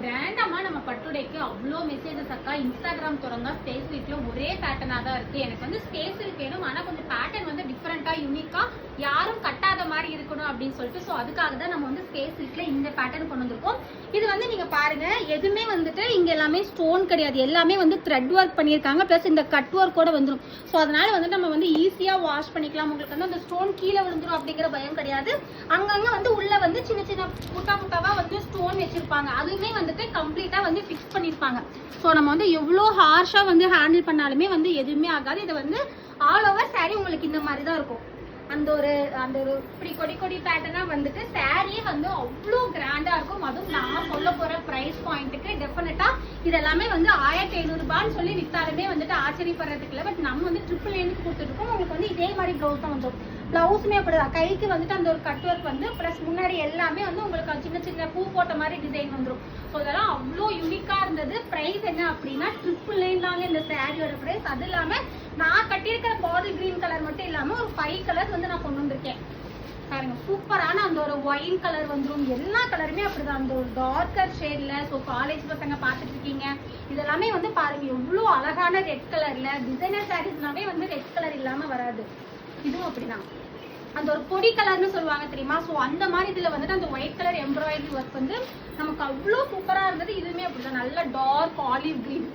ரேண்டமா நம்ம பட்டுடைக்கு அவ்வளோ மெசேஜஸ் அக்கா. இன்ஸ்டாகிராம் திறந்தா ஸ்பேஸ் சில்க்ல ஒரே பேட்டர்னா தான் இருக்கு. எனக்கு வந்து ஸ்பேஸ் சில்க் வேணும், ஆனா கொஞ்சம் பேட்டர்ன் வந்து டிஃப்ரெண்டா யூனிக்கா யாரும் கட்டாத மாதிரி இருக்கணும் அப்படின்னு சொல்லிட்டு ஸோ அதுக்காக தான் நம்ம வந்து ஸ்பேஸ் சில்க்ல இந்த பேட்டர்ன் கொண்டு வந்திருக்கோம். இது வந்து நீங்க பாருங்க, எதுவுமே வந்துட்டு இங்க எல்லாமே ஸ்டோன் கிடையாது, எல்லாமே வந்து த்ரெட் ஒர்க் பண்ணியிருக்காங்க. பிளஸ் இந்த கட் ஒர்க் கூட வந்துடும். ஸோ அதனால வந்து நம்ம வந்து ஈஸியா வாஷ் பண்ணிக்கலாம். உங்களுக்கு வந்து அந்த ஸ்டோன் கீழே விழுந்துரும் அப்படிங்கிற பயம் கிடையாது. அங்கங்க வந்து உள்ள வந்து சின்ன சின்ன முட்டா முட்டாவா வந்து ஸ்டோன் வச்சிருப்பாங்க. அதுவுமே வந்துட்டு கம்ப்ளீட்டா வந்து ஃபிக்ஸ் பண்ணிருப்பாங்க. ஸோ நம்ம வந்து எவ்வளோ ஹார்ஷா வந்து ஹேண்டில் பண்ணாலுமே வந்து எதுவுமே ஆகாது. இது வந்து ஆல் ஓவர் சாரி உங்களுக்கு இந்த மாதிரி தான் இருக்கும். அந்த ஒரு இப்படி கொடி கொடி பேட்டர்னா வந்துட்டு சாரியே வந்து அவ்வளோ கிராண்டா இருக்கும். அதுவும் நான் சொல்ல போற பிரைஸ் பாயிண்ட்டுக்கு டெஃபினட்டா இதெல்லாமே வந்து 1500 ரூபான்னு சொல்லி வித்தாலுமே வந்துட்டு ஆச்சரியப்படுறதுக்கு இல்லை. பட் நம்ம வந்து 999 கொடுத்துருக்கோம். உங்களுக்கு வந்து இதே மாதிரி ப்ளவுஸ் தான் வந்துடும். பிளவுஸுமே அப்படிதான், கைக்கு வந்துட்டு அந்த ஒரு கட் ஒர்க் வந்து பிளஸ் முன்னாடி எல்லாமே வந்து உங்களுக்கு சின்ன சின்ன பூ போட்ட மாதிரி டிசைன் வந்துடும். ஸோ இதெல்லாம் அவ்வளோ யூனிக்கா இருந்தது. பிரைஸ் என்ன அப்படின்னா 999 தாங்க இந்த சாரியோட பிரைஸ். அது இல்லாம நான் கட்டியிருக்கிற பாட்டில் கிரீன் கலர் மட்டும் இல்லாம ஒரு 5 கலர்ஸ் வந்து நான் கொண்டு வந்திருக்கேன் பாருங்க. சூப்பரான அந்த ஒரு ஒயின் கலர் வந்துடும். எல்லா கலருமே அப்படிதான், அந்த ஒரு டார்க்கர் ஷேட்ல. ஸோ காலேஜ் பசங்க பார்த்துட்டு இருக்கீங்க, இதெல்லாமே வந்து பாருங்க எவ்வளோ அழகான ரெட் கலர்ல. டிசைனர் சாரீஸ்னாவே வந்து ரெட் கலர் இல்லாம வராது. இதுவும் அப்படிதான், அந்த ஒரு பொடி கலர்னு சொல்லுவாங்க தெரியுமா. ஸோ அந்த மாதிரி இதுல வந்துட்டு அந்த ஒயிட் கலர் எம்ப்ராய்டரி ஒர்க் வந்து நமக்கு அவ்வளோ சூப்பரா இருந்தது. இதுவுமே அப்படிதான், நல்ல டார்க் ஆலிவ் கிரீன்.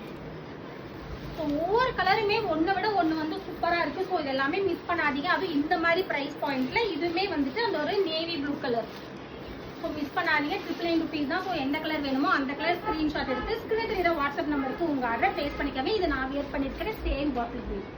ஸோ ஒவ்வொரு கலருமே ஒன்றை விட ஒன்று வந்து சூப்பரா இருக்கு. ஸோ இது எல்லாமே மிஸ் பண்ணாதீங்க. அதுவும் இந்த மாதிரி பிரைஸ் பாயிண்ட்ல இதுவுமே வந்துட்டு அந்த ஒரு navy blue colour. So miss பண்ணாதீங்க. 999 rupees தான். ஸோ எந்த கலர் வேணுமோ அந்த கலர் ஸ்கிரீன்ஷாட் எடுத்து ஸ்கிரீன் வாட்ஸ்அப் நம்பருக்கு உங்க ஆர்டர் பிளேஸ் பண்ணிக்காம. இது நான் வியர் பண்ணிருக்கிற சேம் பாட்டில் கிரீன்.